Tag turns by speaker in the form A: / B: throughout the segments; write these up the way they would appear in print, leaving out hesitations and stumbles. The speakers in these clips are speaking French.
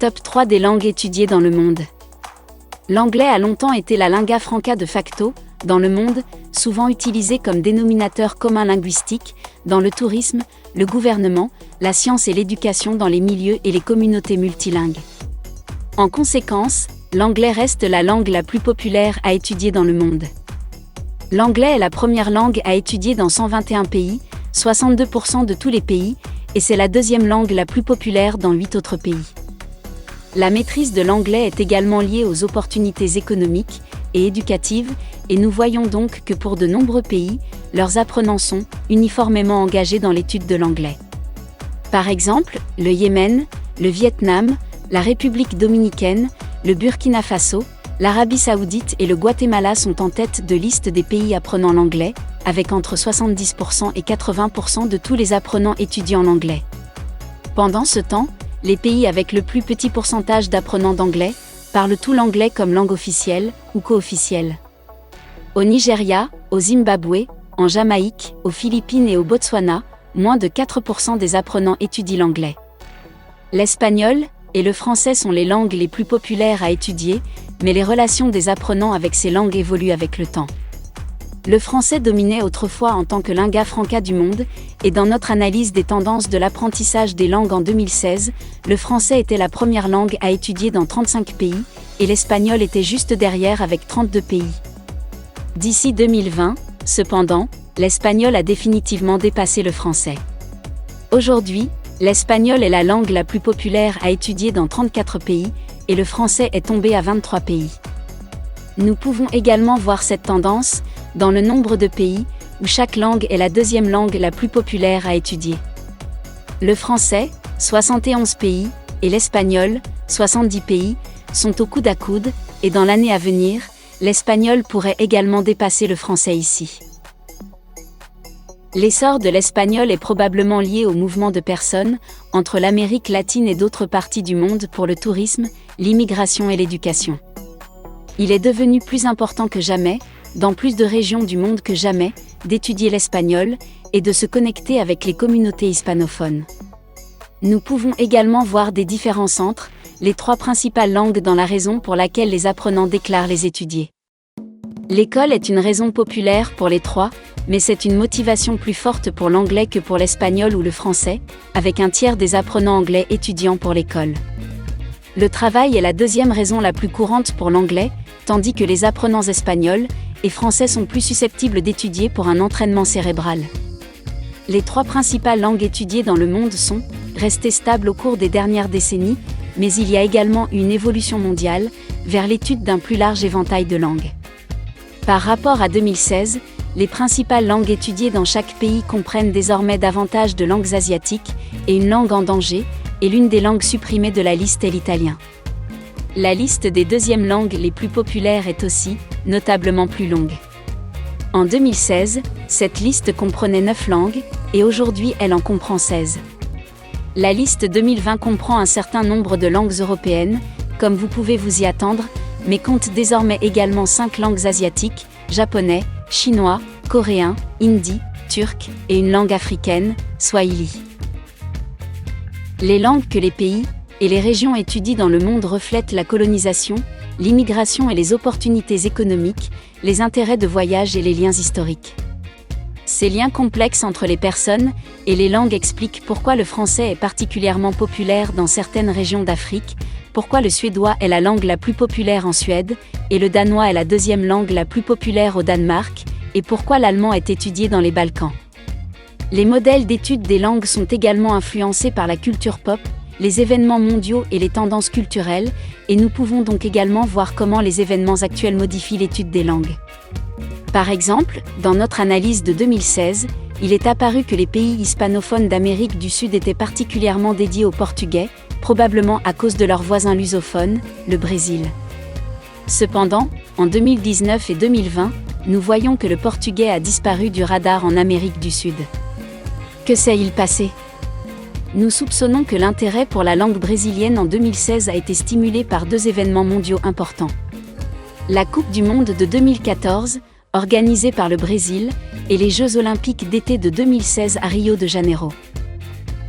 A: Top 3 des langues étudiées dans le monde. L'anglais a longtemps été la lingua franca de facto, dans le monde, souvent utilisée comme dénominateur commun linguistique, dans le tourisme, le gouvernement, la science et l'éducation dans les milieux et les communautés multilingues. En conséquence, l'anglais reste la langue la plus populaire à étudier dans le monde. L'anglais est la première langue à étudier dans 121 pays, 62% de tous les pays, et c'est la deuxième langue la plus populaire dans 8 autres pays. La maîtrise de l'anglais est également liée aux opportunités économiques et éducatives, et nous voyons donc que pour de nombreux pays, leurs apprenants sont uniformément engagés dans l'étude de l'anglais. Par exemple, le Yémen, le Vietnam, la République dominicaine, le Burkina Faso, l'Arabie saoudite et le Guatemala sont en tête de liste des pays apprenant l'anglais, avec entre 70% et 80% de tous les apprenants étudiant l'anglais. Pendant ce temps, les pays avec le plus petit pourcentage d'apprenants d'anglais parlent tout l'anglais comme langue officielle ou co-officielle. Au Nigeria, au Zimbabwe, en Jamaïque, aux Philippines et au Botswana, moins de 4% des apprenants étudient l'anglais. L'espagnol et le français sont les langues les plus populaires à étudier, mais les relations des apprenants avec ces langues évoluent avec le temps. Le français dominait autrefois en tant que lingua franca du monde, et dans notre analyse des tendances de l'apprentissage des langues en 2016, le français était la première langue à étudier dans 35 pays, et l'espagnol était juste derrière avec 32 pays. D'ici 2020, cependant, l'espagnol a définitivement dépassé le français. Aujourd'hui, l'espagnol est la langue la plus populaire à étudier dans 34 pays, et le français est tombé à 23 pays. Nous pouvons également voir cette tendance dans le nombre de pays où chaque langue est la deuxième langue la plus populaire à étudier. Le français, 71 pays, et l'espagnol, 70 pays, sont au coude à coude, et dans l'année à venir, l'espagnol pourrait également dépasser le français ici. L'essor de l'espagnol est probablement lié au mouvement de personnes entre l'Amérique latine et d'autres parties du monde pour le tourisme, l'immigration et l'éducation. Il est devenu plus important que jamais, dans plus de régions du monde que jamais, d'étudier l'espagnol et de se connecter avec les communautés hispanophones. Nous pouvons également voir des différences entre les trois principales langues dans la raison pour laquelle les apprenants déclarent les étudier. L'école est une raison populaire pour les trois, mais c'est une motivation plus forte pour l'anglais que pour l'espagnol ou le français, avec un tiers des apprenants anglais étudiant pour l'école. Le travail est la deuxième raison la plus courante pour l'anglais, tandis que les apprenants espagnols et français sont plus susceptibles d'étudier pour un entraînement cérébral. Les trois principales langues étudiées dans le monde sont restées stables au cours des dernières décennies, mais il y a également une évolution mondiale vers l'étude d'un plus large éventail de langues. Par rapport à 2016, les principales langues étudiées dans chaque pays comprennent désormais davantage de langues asiatiques et une langue en danger, et l'une des langues supprimées de la liste est l'italien. La liste des deuxièmes langues les plus populaires est aussi, notablement plus longue. En 2016, cette liste comprenait 9 langues, et aujourd'hui elle en comprend 16. La liste 2020 comprend un certain nombre de langues européennes, comme vous pouvez vous y attendre, mais compte désormais également 5 langues asiatiques, japonais, chinois, coréen, hindi, turc, et une langue africaine, swahili. Les langues que les pays et les régions étudiées dans le monde reflètent la colonisation, l'immigration et les opportunités économiques, les intérêts de voyage et les liens historiques. Ces liens complexes entre les personnes et les langues expliquent pourquoi le français est particulièrement populaire dans certaines régions d'Afrique, pourquoi le suédois est la langue la plus populaire en Suède, et le danois est la deuxième langue la plus populaire au Danemark, et pourquoi l'allemand est étudié dans les Balkans. Les modèles d'étude des langues sont également influencés par la culture pop, les événements mondiaux et les tendances culturelles, et nous pouvons donc également voir comment les événements actuels modifient l'étude des langues. Par exemple, dans notre analyse de 2016, il est apparu que les pays hispanophones d'Amérique du Sud étaient particulièrement dédiés au portugais, probablement à cause de leur voisin lusophone, le Brésil. Cependant, en 2019 et 2020, nous voyons que le portugais a disparu du radar en Amérique du Sud. Que s'est-il passé ? Nous soupçonnons que l'intérêt pour la langue brésilienne en 2016 a été stimulé par 2 événements mondiaux importants. La Coupe du Monde de 2014, organisée par le Brésil, et les Jeux Olympiques d'été de 2016 à Rio de Janeiro.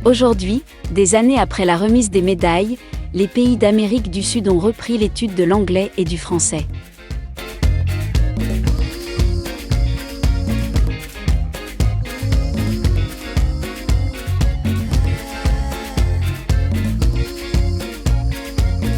A: Aujourd'hui, des années après la remise des médailles, les pays d'Amérique du Sud ont repris l'étude de l'anglais et du français.